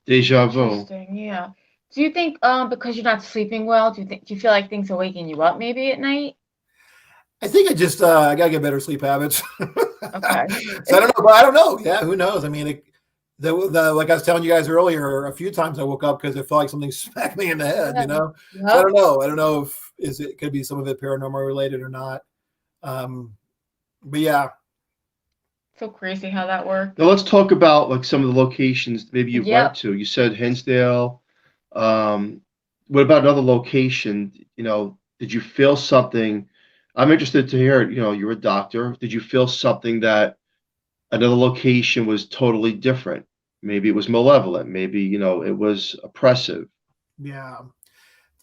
deja vu. Interesting, yeah. Do you think because you're not sleeping well, do you feel like things are waking you up maybe at night? I think I gotta get better sleep habits. Okay. So I don't know. Yeah, who knows? I mean, like I was telling you guys earlier, a few times I woke up because it felt like something smacked me in the head. Yep. So I don't know. I don't know if it could be some of it paranormal related or not. But yeah. So crazy how that worked. Now let's talk about like some of the locations maybe you went to. You said Hinsdale. What about another location? Did you feel something? I'm interested to hear, you're a doctor. Did you feel something that another location was totally different? Maybe it was malevolent. Maybe, it was oppressive. Yeah.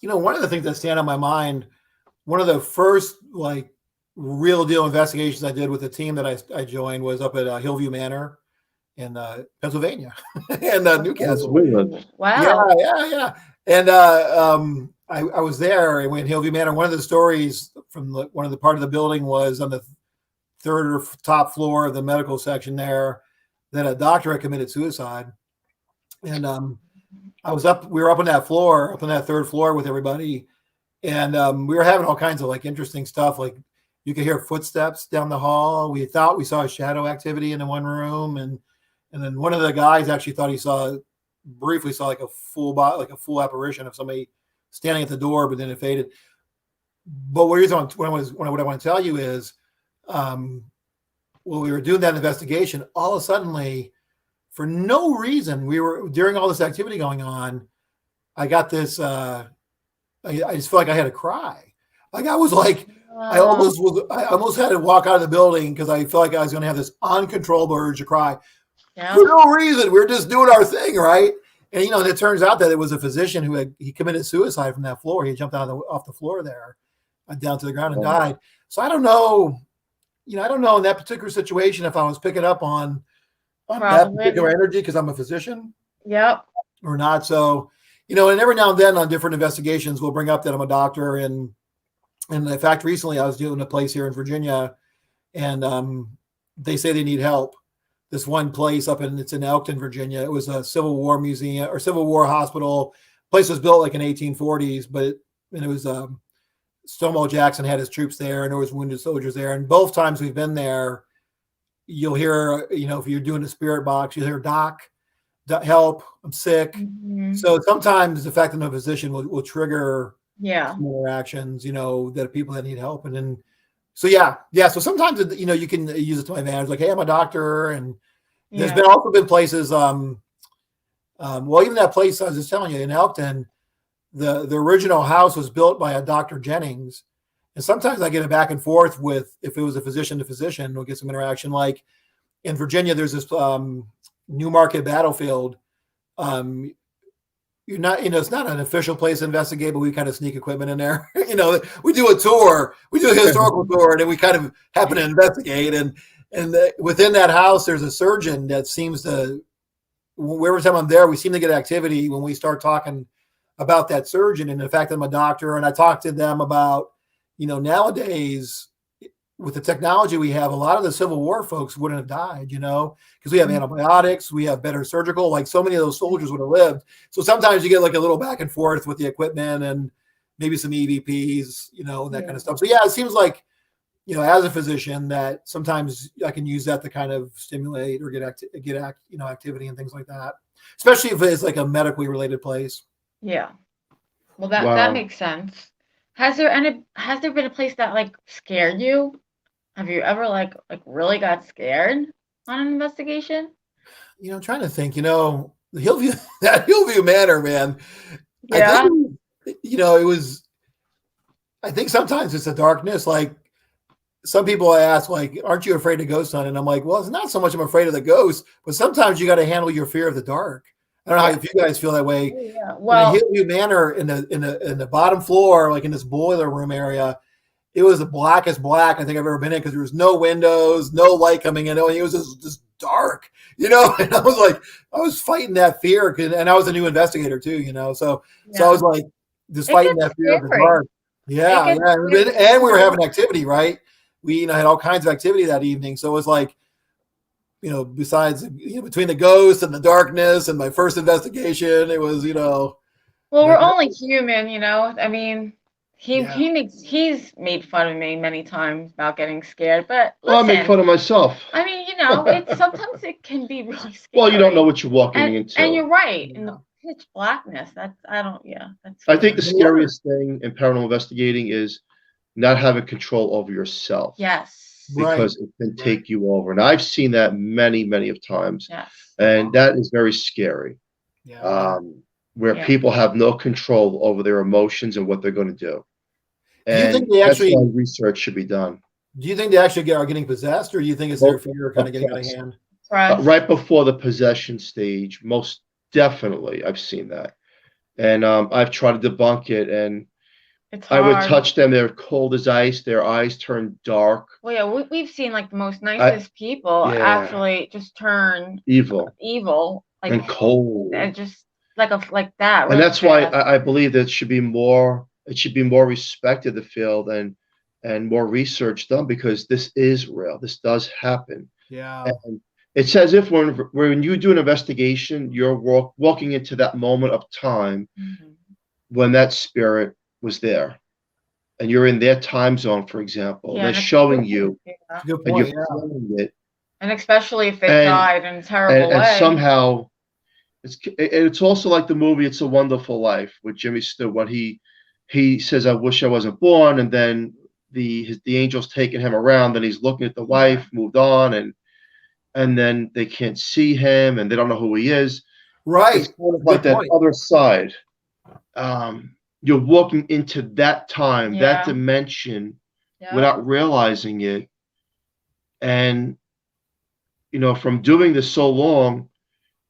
One of the things that stand on my mind, one of the first like real deal investigations I did with the team that I joined was up at Hillview Manor in Pennsylvania and Newcastle. Wow. Yeah. And I was there and went Hillview Manor. One of the stories from one of the part of the building was on the third or top floor of the medical section there that a doctor had committed suicide. And we were up on that floor, up on that third floor with everybody. And we were having all kinds of like interesting stuff. Like you could hear footsteps down the hall. We thought we saw shadow activity in the one room. And then one of the guys actually thought he briefly saw like a full apparition of somebody standing at the door, but then it faded. But what I want to tell you is, when we were doing that investigation, all of a sudden, for no reason, during all this activity going on, I got this, I just felt like I had to cry. Like I was like, I almost had to walk out of the building because I felt like I was going to have this uncontrollable urge to cry. Yeah. For no reason. We were just doing our thing, right? And and it turns out that it was a physician who he committed suicide from that floor. He jumped off the floor there, down to the ground and died. So I don't know. I don't know in that particular situation if I was picking up on that particular energy because I'm a physician. Yep. Or not. So and every now and then on different investigations, we'll bring up that I'm a doctor. And in fact, recently I was doing a place here in Virginia, and they say they need help. This one place it's in Elkton, Virginia. It was a Civil War museum or Civil War hospital. Place was built like in 1840s, but it was Stonewall Jackson had his troops there, and there was wounded soldiers there. And both times we've been there, you'll hear, if you're doing a spirit box, you'll hear doc help, I'm sick. Mm-hmm. So sometimes the fact that no physician will trigger some interactions, that people that need help. And then so so sometimes you can use it to my advantage, like, hey, I'm a doctor. And there's been also been places even that place I was just telling you in Elkton, the original house was built by a Dr. Jennings. And sometimes I get a back and forth with, if it was a physician to physician, we'll get some interaction. Like in Virginia, there's this Newmarket battlefield. You're not, it's not an official place to investigate, but we kind of sneak equipment in there. We do a tour, we do a historical tour, and then we kind of happen to investigate. And within that house, there's a surgeon that seems to, every time I'm there, we seem to get activity when we start talking about that surgeon and the fact that I'm a doctor. And I talked to them about, nowadays with the technology we have, a lot of the Civil War folks wouldn't have died, because we have antibiotics, we have better surgical, like so many of those soldiers would have lived. So sometimes you get like a little back and forth with the equipment and maybe some EVPs, and that kind of stuff. So yeah, it seems like, as a physician, that sometimes I can use that to kind of stimulate or get activity and things like that, especially if it's like a medically related place. Yeah. Well, that makes sense. Has there been a place that like scared you? Have you ever like really got scared on an investigation? I'm trying to think. The Hillview Manor, man. Yeah. It was. I think sometimes it's the darkness. Like some people ask, like, "Aren't you afraid of ghosts?" And I'm like, "Well, it's not so much I'm afraid of the ghosts, but sometimes you got to handle your fear of the dark." I don't know if you guys feel that way. Yeah. Well, in the Hillview Manor in the bottom floor, like in this boiler room area, it was the blackest black I think I've ever been in because there was no windows, no light coming in. It was just dark, And I was fighting that fear, and I was a new investigator too, So I was like just fighting that fear of the dark. Yeah. And we were having activity, right? We had all kinds of activity that evening, so it was like. Besides, between the ghosts and the darkness and my first investigation, it was, Well, we're only human, I mean, he's made fun of me many times about getting scared, but listen, I make fun of myself. I mean, it's sometimes it can be really scary. Well, you don't know what you're walking into. And you're right. In the pitch blackness, that's I think the scariest thing in paranormal investigating is not having control over yourself. Yes. Because it can take you over. And I've seen that many, many of times. Yes. And that is very scary. Yeah. Where people have no control over their emotions and what they're going to do. And do you think they actually, that's why research should be done. Do you think they actually are getting possessed, or do you think it's their fear kind of getting out of hand? Right before the possession stage, most definitely I've seen that. And I've tried to debunk it, and I would touch them. They're cold as ice. Their eyes turn dark. Well, yeah, we've seen like the most nicest people actually just turn evil, like and cold, and just like that. And that's why I believe that it should be more respected, the field, and more research done, because this is real. This does happen. Yeah. And it's as if when you do an investigation, you're walking into that moment of time when that spirit was there, and you're in their time zone, for example. They're showing you, and you're feeling it. And especially if they died in a terrible way. And somehow, it's also like the movie "It's a Wonderful Life" with Jimmy Stewart, when he says, "I wish I wasn't born," and then the angel's taking him around, and he's looking at the wife, moved on, and then they can't see him, and they don't know who he is. Right. It's kind of like that other side. You're walking into that time, that dimension, without realizing it. And, from doing this so long,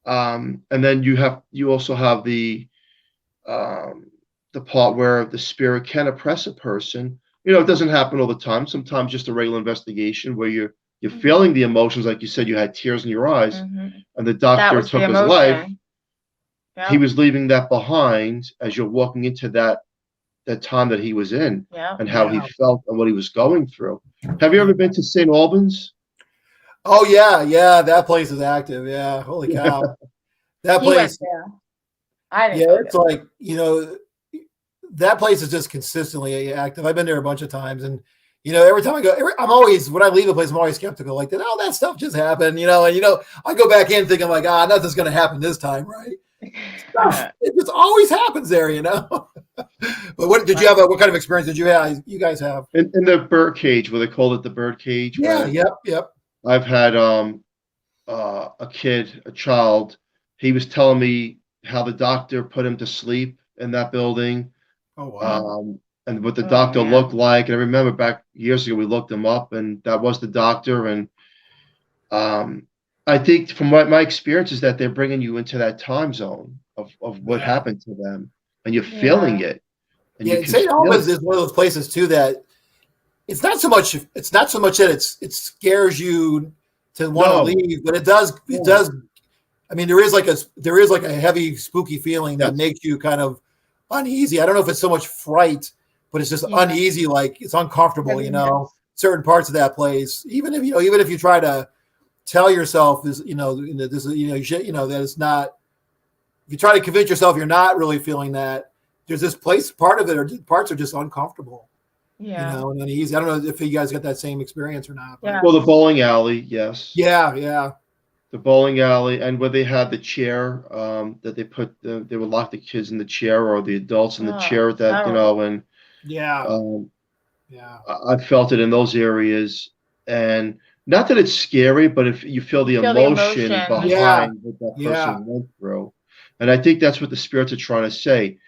and then you also have the part where the spirit can oppress a person. It doesn't happen all the time. Sometimes just a regular investigation where you're feeling the emotions, like you said, you had tears in your eyes, and the doctor took his life. Yep. He was leaving that behind as you're walking into that time that he was in, and how he felt and what he was going through. Have you ever been to St. Albans? Oh yeah, that place is active. Yeah, holy cow, that place. I didn't. It's like that place is just consistently active. I've been there a bunch of times, and every time I go, when I leave a place, I'm always skeptical. Like, that stuff just happened, and I go back in thinking like, nothing's going to happen this time, right? It just always happens there, But what did you have? What kind of experience did you guys have? In the bird cage, where they called it the bird cage. Yeah. Yep. I've had a child. He was telling me how the doctor put him to sleep in that building. Oh wow. And what the doctor looked like. And I remember back years ago, we looked him up, and that was the doctor. And I think from my experience is that they're bringing you into that time zone of what happened to them, and you're feeling it. And St. Albans is one of those places too that it's not so much that it scares you to want to leave, but it does. I mean, there is like a heavy, spooky feeling that makes you kind of uneasy. I don't know if it's so much fright, but it's just uneasy, like it's uncomfortable, certain parts of that place, even if you try to tell yourself this, this is, you should, that it's not, if you try to convince yourself you're not really feeling that, there's this place, part of it, or parts are just uncomfortable. Yeah. And uneasy. I don't know if you guys got that same experience or not. Yeah. Well, the bowling alley, yes. Yeah. The bowling alley, and where they had the chair, that they put, they would lock the kids in the chair or the adults in the chair, that, and I felt it in those areas. And not that it's scary, but if you feel the emotion behind what that person went through. And I think that's what the spirits are trying to say.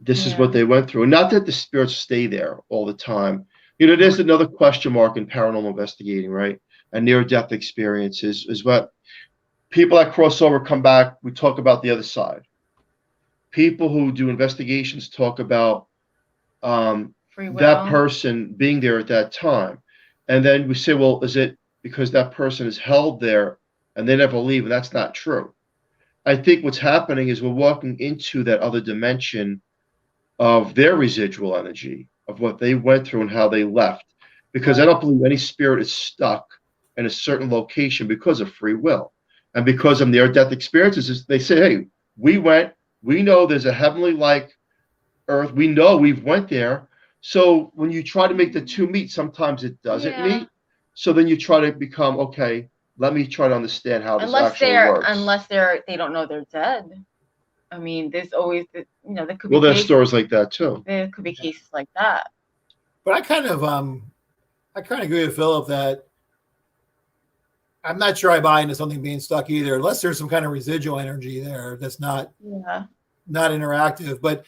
This is what they went through. And not that the spirits stay there all the time. There's another question mark in paranormal investigating, right? And near-death experiences is what people that cross over come back. We talk about the other side. People who do investigations talk about that person being there at that time. And then we say, well, is it because that person is held there and they never leave? And that's not true. I think what's happening is we're walking into that other dimension of their residual energy, of what they went through and how they left. Because I don't believe any spirit is stuck in a certain location because of free will. And because of near-death experiences, they say, hey, we know there's a heavenly-like earth. We know we've went there. So when you try to make the two meet, sometimes it doesn't meet. So then you try to become, okay, let me try to understand how this actually works. Unless they don't know they're dead. I mean, there's always, there could be there's stories like that too. There could be cases like that. But I kind of agree with Philip that I'm not sure I buy into something being stuck either, unless there's some kind of residual energy there that's not interactive. But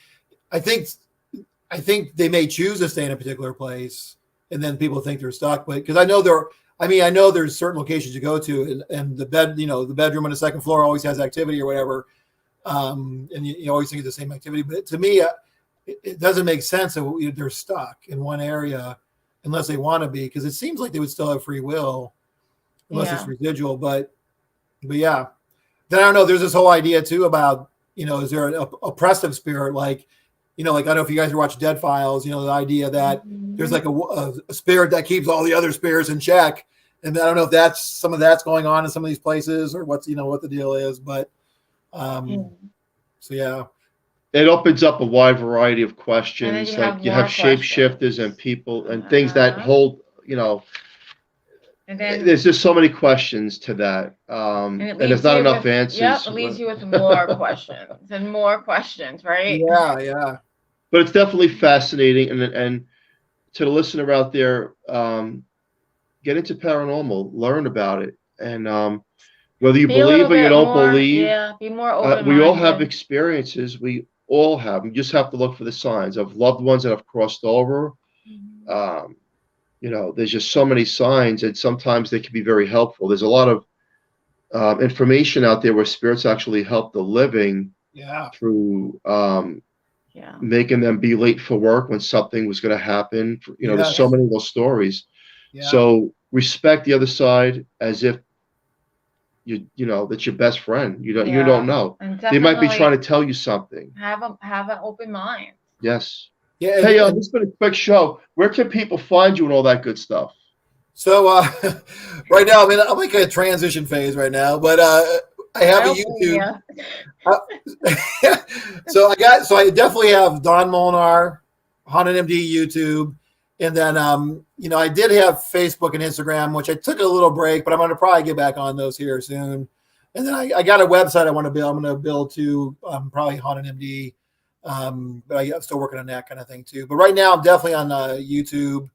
I think they may choose to stay in a particular place, and then people think they're stuck. But because I know there's certain locations you go to, and the bed, the bedroom on the second floor always has activity or whatever, and you always think of the same activity. But to me, it doesn't make sense that they're stuck in one area unless they want to be, because it seems like they would still have free will unless it's residual. But yeah, then I don't know. There's this whole idea too about, is there an oppressive spirit, like I don't know if you guys are watching Dead Files, the idea that there's like a spirit that keeps all the other spirits in check. And I don't know if some of that's going on in some of these places, or what's, what the deal is. But so yeah. It opens up a wide variety of questions. Like you have shapeshifters and people and things that hold, and then there's just so many questions to that. And there's not enough answers. Yep, it leaves you with more questions and more questions, right? Yeah. But it's definitely fascinating. And to the listener out there, get into paranormal, learn about it. And whether you believe or you don't believe, be more open-minded. We all have experiences. We all have. You just have to look for the signs of loved ones that have crossed over. There's just so many signs, and sometimes they can be very helpful. There's a lot of information out there where spirits actually help the living through making them be late for work when something was going to happen. There's so many of those stories. So respect the other side as if that's your best friend. You don't know. They might be trying to tell you something. Have an open mind. Yes. Yeah. Hey, this has been a quick show. Where can people find you and all that good stuff? So right now, I'm like a transition phase right now, but I have a YouTube. So I definitely have Don Molnar, Haunted MD YouTube. And then, I did have Facebook and Instagram, which I took a little break, but I'm going to probably get back on those here soon. And then I got a website I want to build. I'm going to build to probably Haunted MD. But I'm still working on that kind of thing too. But right now I'm definitely on YouTube.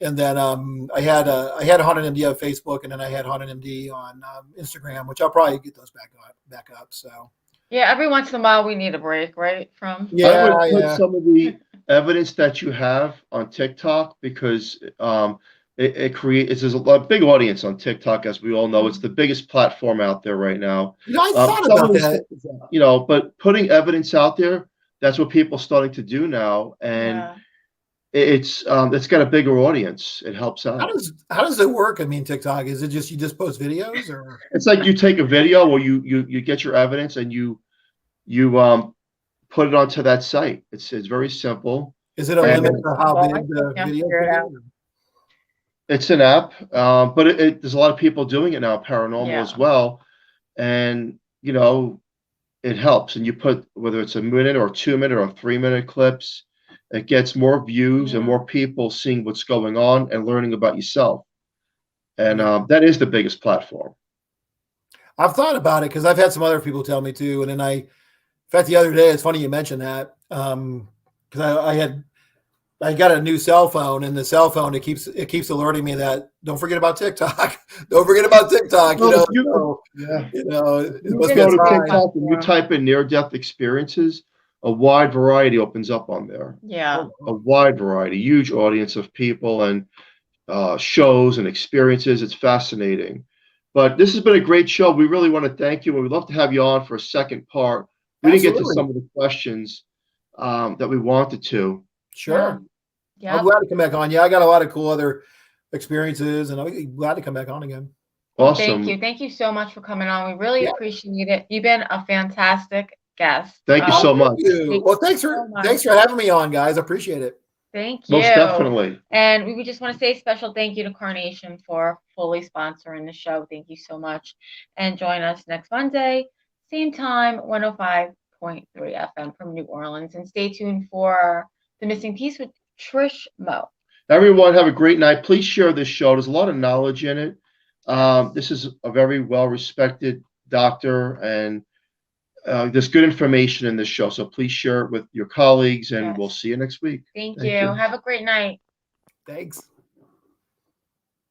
And then I had Haunted MD on Facebook, and then I had Haunted MD on Instagram, which I'll probably get those back up. So yeah, every once in a while we need a break, right? I would put some of the evidence that you have on TikTok, because there's a big audience on TikTok, as we all know. It's the biggest platform out there right now. I thought about that. But putting evidence out there, that's what people are starting to do now, and it's got a bigger audience. It helps out. How does it work? I mean, TikTok, is it just you just post videos, or it's like you take a video, or you get your evidence and you put it onto that site. It's very simple. Is it a limit to how big the video? It's an app, but there's a lot of people doing it now, paranormal as Yeah. well. And, you know, it helps. And you put, whether it's a minute or 2 minute or 3 minute clips, it gets more views and Yeah. more people seeing what's going on and learning about yourself. And Yeah. that is the biggest platform. I've thought about it because I've had some other people tell me too. And then in fact, the other day, it's funny you mentioned that because I got a new cell phone, and the cell phone it keeps alerting me that don't forget about TikTok. Don't forget about TikTok. You Well, know, if you, so, yeah. you know, it You must be go a to sign. TikTok and you type in near-death experiences, a wide variety opens up on there. Yeah. A wide variety, huge audience of people and shows and experiences. It's fascinating. But this has been a great show. We really want to thank you, and we'd love to have you on for a second part. We didn't get to Absolutely. some of the questions that we wanted to. Sure. Yeah. I'm glad to come back on. Yeah, I got a lot of cool other experiences, and I'm glad to come back on again. Awesome. Thank you so much for coming on. We really Yeah. appreciate it. You've been a fantastic guest. Thank you so Thank much. you. Well, thanks for having me on, guys. I appreciate it. Thank you. Most definitely. And we just want to say a special thank you to Carnation for fully sponsoring the show. Thank you so much. And join us next Monday, same time, 105.3 FM from New Orleans. And stay tuned for The Missing Piece with Trish Mo. Everyone, have a great night. Please share this show. There's a lot of knowledge in it. This is a very well-respected doctor, and there's good information in this show. So please share it with your colleagues, and we'll see you next week. Thank you. Have a great night. Thanks.